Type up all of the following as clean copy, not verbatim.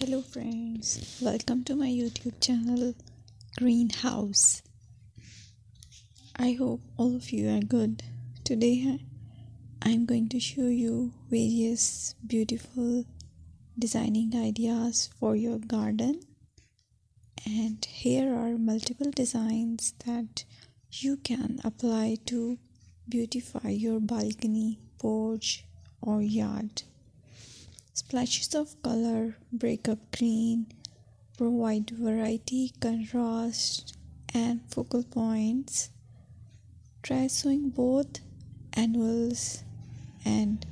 Hello friends, welcome to my YouTube channel Greenhouse. I hope all of you are good. Today I'm going to show you various beautiful designing ideas for your garden, and here are multiple designs that you can apply to beautify your balcony, porch or yard. Splashes of color break up green, provide variety, contrast, and focal points. Try sowing both annuals and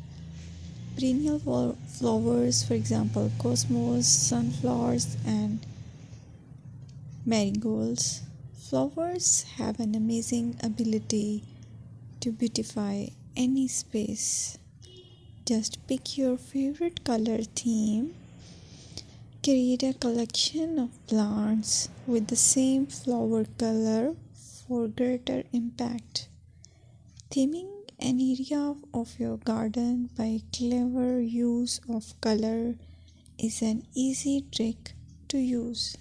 perennial flowers, for example, cosmos, sunflowers, and marigolds. Flowers have an amazing ability to beautify any space. Just pick your favorite color theme. Create a collection of plants with the same flower color for greater impact. Theming an area of your garden by clever use of color is an easy trick to use.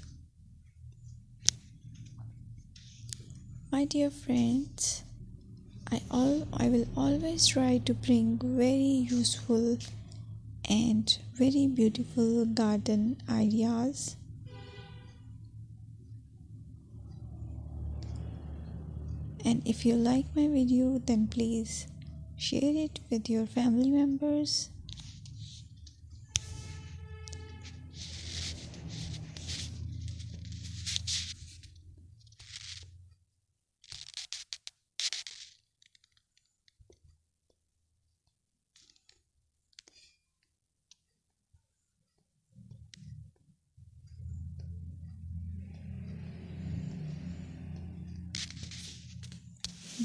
My dear friends, I will always try to bring very useful and very beautiful garden ideas. And if you like my video, then please share it with your family members.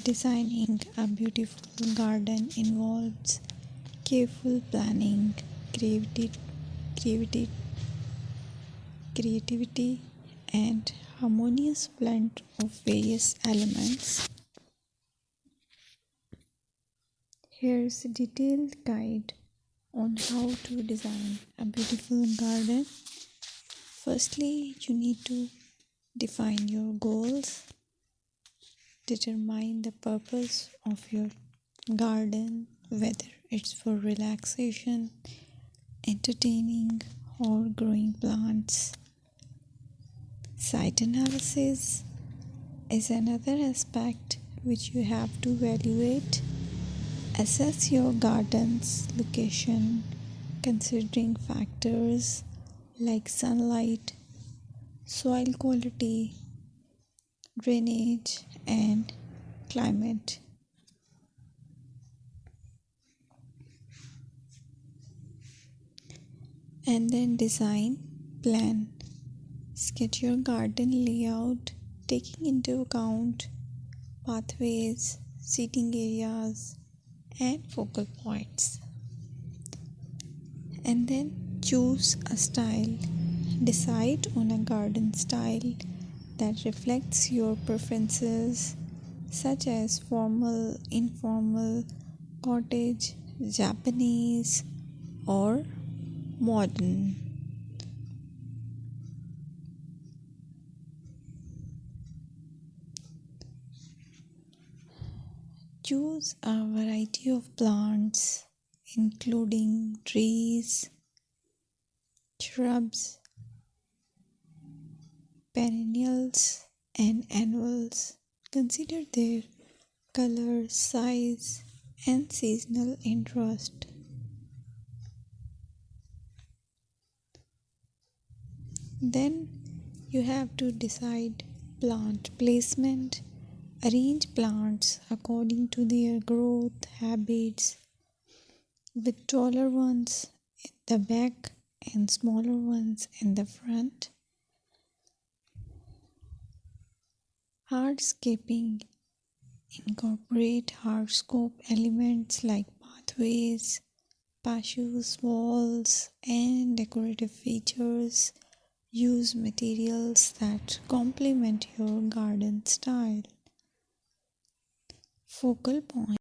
Designing a beautiful garden involves careful planning, creativity, and harmonious blend of various elements. Here's a detailed guide on how to design a beautiful garden. Firstly, you need to define your goals. Determine the purpose of your garden, whether it's for relaxation, entertaining, or growing plants. Site analysis is another aspect which you have to evaluate. Assess your garden's location, considering factors like sunlight, soil quality, drainage, and climate. And then design plan. Sketch your garden layout, taking into account pathways, seating areas, and focal points. And then choose a style. Decide on a garden style that reflects your preferences, such as formal, informal, cottage, Japanese, or modern. Choose a variety of plants, including trees, shrubs, perennials, and annuals. Consider their color, size, and seasonal interest. Then you have to decide plant placement. Arrange plants according to their growth habits, with taller ones in the back and smaller ones in the front. Hardscaping. Incorporate hardscape elements like pathways, patios, walls, and decorative features. Use materials that complement your garden style. Focal point.